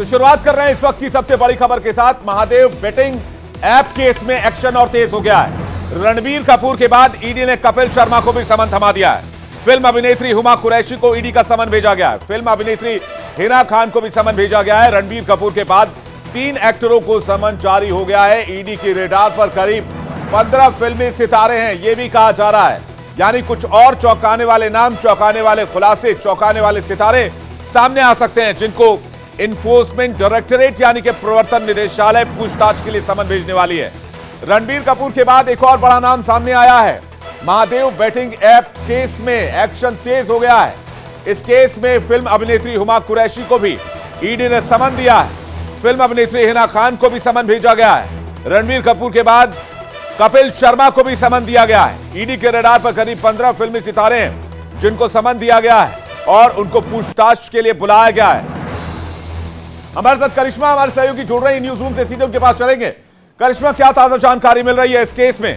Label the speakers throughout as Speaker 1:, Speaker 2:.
Speaker 1: तो शुरुआत कर रहे हैं इस वक्त की सबसे बड़ी खबर के साथ। महादेव बेटिंग ऐप केस में एक्शन और तेज हो गया है। रणबीर कपूर के बाद ईडी ने कपिल शर्मा को भी समन थमा दिया है। फिल्म अभिनेत्री हुमा कुरैशी को ईडी का समन भेजा गया है। फिल्म अभिनेत्री हिना खान को भी समन भेजा गया है। रणबीर कपूर के बाद 3 एक्टरों को समन जारी हो गया है। ईडी की रेडार पर करीब 15 फिल्मी सितारे हैं, यह भी कहा जा रहा है। यानी कुछ और चौंकाने वाले नाम, चौंकाने वाले खुलासे, चौंकाने वाले सितारे सामने आ सकते हैं, जिनको इन्फोर्समेंट डायरेक्टरेट यानी कि प्रवर्तन निदेशालय पूछताछ के लिए समन भेजने वाली है। रणबीर कपूर के बाद एक और बड़ा नाम सामने आया है। महादेव बेटिंग ऐप केस में एक्शन तेज हो गया है। इस केस में फिल्म अभिनेत्री हुमा कुरैशी को भी ईडी ने समन दिया है। फिल्म अभिनेत्री हिना खान को भी समन भेजा गया है। रणबीर कपूर के बाद कपिल शर्मा को भी समन दिया गया है। ईडी के रडार पर करीब 15 फिल्मी सितारे हैं, जिनको समन दिया गया है और उनको पूछताछ के लिए बुलाया गया है। हमारे साथ करिश्मा, हमारे सहयोगी जुड़ रही है न्यूज रूम से, सीधे उनके पास चलेंगे। करिश्मा, क्या ताजा जानकारी मिल रही है इस केस में?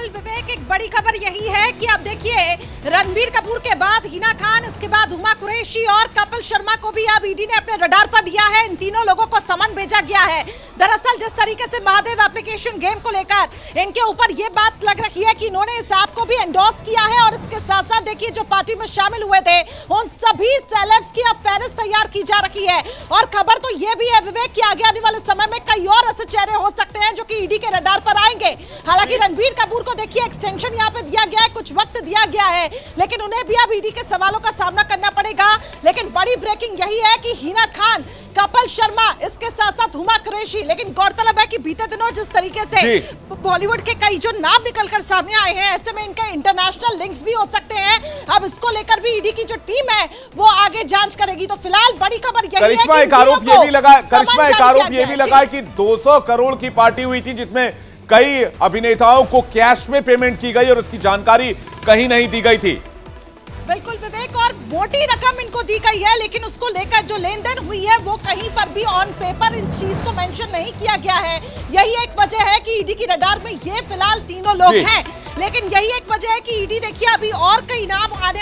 Speaker 2: विवेक, एक बड़ी खबर यही है कि अब देखिए, रणबीर कपूर के बाद हिना खान, इसके बाद हुमा कुरैशी और कपिल शर्मा को भी अब ईडी ने अपने रडार पर लिया है। इन तीनों लोगों को समन भेजा गया है। दरअसल जिस तरीके से महादेव एप्लीकेशन गेम को लेकर इनके ऊपर ये बात लग रही है कि इन्होंने इस ऐप को भी एंडोर्स किया है और इसके साथ साथ देखिए, जो पार्टी में शामिल हुए थे उन सभी सेलेब्स की अब फहरिस्त तैयार की जा रही है। और खबर तो ये भी है विवेक कि आगे आने वाले समय में कई और ऐसे चेहरे हो सकते हैं जो कि ईडी के रडार पर आएंगे। हालांकि रणबीर कपूर को देखिए एक्सटेंशन यहाँ पे दिया गया है, कुछ वक्त दिया गया है, लेकिन उन्हें भी अब ईडी के सवालों का सामना करना पड़ेगा। लेकिन बड़ी ब्रेकिंग यही है कि हिना खान, कपिल शर्मा, इसके साथ साथ हुमा कुरैशी, लेकिन गौरतलब है कि बीते दिनों जिस तरीके से बॉलीवुड के कई जो नाम निकलकर सामने आए हैं, ऐसे में इनके इंटरनेशनल लिंक्स भी हो सकते हैं। अब इसको लेकर भी ईडी की जो टीम है वो आगे जांच करेगी। तो फिलहाल बड़ी खबर यही है कि
Speaker 1: करिश्मा, एक आरोप ये भी लगा कि 200 करोड़ की पार्टी हुई थी, जिसमें कई अभिनेताओं को कैश में पेमेंट की गई और उसकी जानकारी कहीं नहीं दी गई थी।
Speaker 2: बिल्कुल विवेक, और मोटी रकम इनको दी गई है, लेकिन उसको लेकर जो लेन देन हुई है वो कहीं पर भी ऑन पेपर इस चीज को मेंशन नहीं किया गया है। यही एक वजह है कि ईडी की रडार में ये फिलहाल तीनों लोग हैं। लेकिन यही एक वजह है कि ईडी देखिए अभी और कई नाम आगे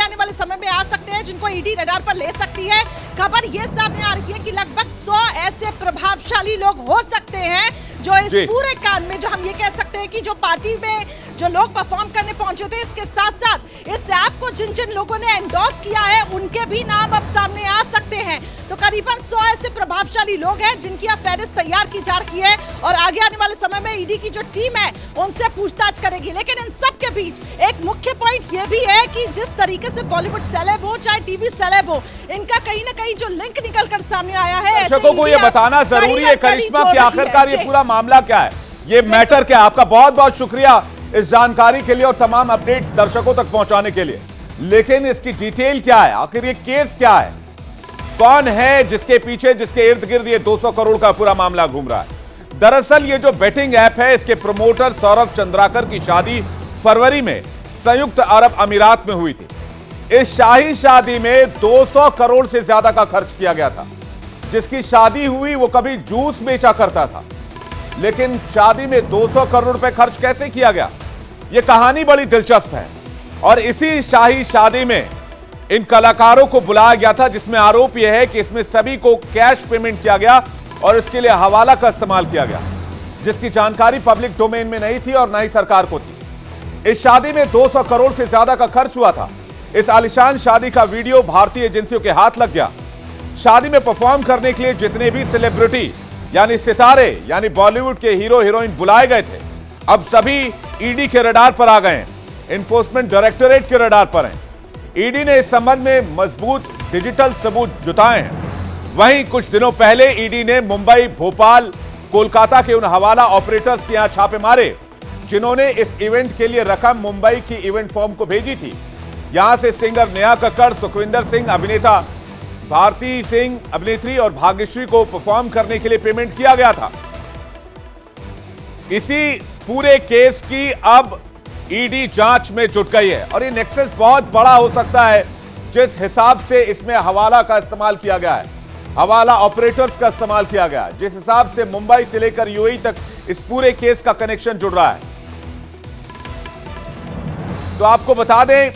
Speaker 2: आने वाले समय में आ सकते हैं, जिनको ईडी रडार पर ले सकती है। खबर ये सामने आ रही है कि लगभग 100 ऐसे प्रभावशाली लोग हो सकते हैं जो इस पूरे कांड में, जो हम ये कह सकते हैं कि जो पार्टी में जो लोग परफॉर्म करने पहुंचे थे, इसके साथ साथ इस ऐप को जिन जिन लोगों ने एंडोर्स किया है उनके भी नाम अब सामने आ सकते हैं। तो करीबन 100 ऐसे प्रभावशाली लोग हैं जिनकी अब फहरिस्त तैयार की जा रही है और आगे आने वाले समय में ईडी की जो टीम है उनसे पूछताछ करेगी। लेकिन इन सब के बीच एक मुख्य पॉइंट ये भी है कि जिस तरीके से बॉलीवुड सेलेब हो चाहे टीवी सेलेब हो, इनका कहीं ना कहीं जो लिंक निकल कर सामने आया है,
Speaker 1: दर्शकों को ये बताना जरूरी है करिश्मा कि आखिरकार ये पूरा मामला क्या है, ये मैटर क्या है। आपका बहुत बहुत शुक्रिया इस जानकारी के लिए और तमाम अपडेट्स दर्शकों तक पहुंचाने के लिए। लेकिन इसकी डिटेल क्या है, आखिर ये केस क्या है, कौन है जिसके पीछे, जिसके इर्द गिर्द ये 200 करोड़ का पूरा मामला घूम रहा है? दरअसल ये जो बेटिंग ऐप है, इसके प्रमोटर सौरभ चंद्राकर की शादी फरवरी में संयुक्त अरब अमीरात में हुई थी। इस शाही शादी में 200 करोड़ से ज्यादा का खर्च किया गया था। जिसकी शादी हुई वो कभी जूस बेचा करता था, लेकिन शादी में 200 करोड़ रुपए खर्च कैसे किया गया, यह कहानी बड़ी दिलचस्प है। और इसी शाही शादी में इन कलाकारों को बुलाया गया था, जिसमें आरोप यह है कि इसमें सभी को कैश पेमेंट किया गया और इसके लिए हवाला का इस्तेमाल किया गया, जिसकी जानकारी पब्लिक डोमेन में नहीं थी और ना ही सरकार को थी। इस शादी में 200 करोड़ से ज्यादा का खर्च हुआ था। इस आलिशान शादी का वीडियो भारतीय एजेंसियों के हाथ लग गया। शादी में परफॉर्म करने के लिए जितने भी सेलिब्रिटी यानी सितारे यानी बॉलीवुड के हीरो हीरोइन बुलाए गए थे, अब सभी ईडी के रडार पर आ गए हैं, इन्फोर्समेंट डायरेक्टरेट के रडार पर हैं। ईडी ने इस संबंध में मजबूत डिजिटल सबूत जुटाए हैं। वहीं कुछ दिनों पहले ईडी ने मुंबई, भोपाल, कोलकाता के उन हवाला ऑपरेटर्स के यहां छापे मारे जिन्होंने इस इवेंट के लिए रकम मुंबई की इवेंट फर्म को भेजी थी। यहां से सिंगर नेहा कक्कड़, सुखविंदर सिंह, अभिनेता भारती सिंह, अभिनेत्री और भाग्यश्री को परफॉर्म करने के लिए पेमेंट किया गया था। इसी पूरे केस की अब ईडी जांच में जुट गई है और ये नेक्सस बहुत बड़ा हो सकता है। जिस हिसाब से इसमें हवाला का इस्तेमाल किया गया है, हवाला ऑपरेटर्स का इस्तेमाल किया गया है, जिस हिसाब से मुंबई से लेकर यूएई तक इस पूरे केस का कनेक्शन जुड़ रहा है। तो आपको बता दें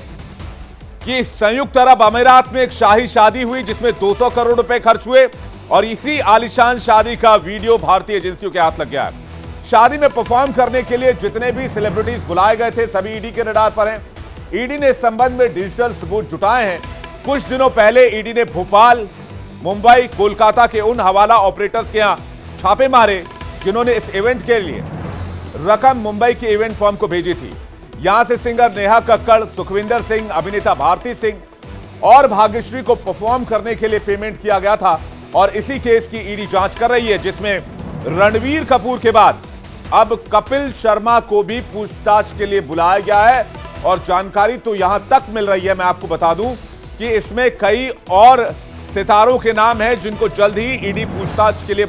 Speaker 1: कि संयुक्त अरब अमीरात में एक शाही शादी हुई जिसमें 200 करोड़ रुपए खर्च हुए और इसी आलीशान शादी का वीडियो भारतीय एजेंसियों के हाथ लग गया है। शादी में परफॉर्म करने के लिए जितने भी सेलिब्रिटीज बुलाए गए थे सभी ईडी के रडार पर हैं। ईडी ने इस संबंध में डिजिटल सबूत जुटाए हैं। कुछ दिनों पहले ईडी ने भोपाल, मुंबई, कोलकाता के उन हवाला ऑपरेटर्स के यहां छापे मारे जिन्होंने इस इवेंट के लिए रकम मुंबई के इवेंट फर्म को भेजी थी। यहां से सिंगर नेहा कक्कड़, सुखविंदर सिंह, अभिनेता भारती सिंह और भाग्यश्री को परफॉर्म करने के लिए पेमेंट किया गया था और इसी केस की ईडी जांच कर रही है, जिसमें रणबीर कपूर के बाद अब कपिल शर्मा को भी पूछताछ के लिए बुलाया गया है। और जानकारी तो यहां तक मिल रही है, मैं आपको बता दूं कि इसमें कई और सितारों के नाम हैं जिनको जल्द ही ईडी पूछताछ के लिए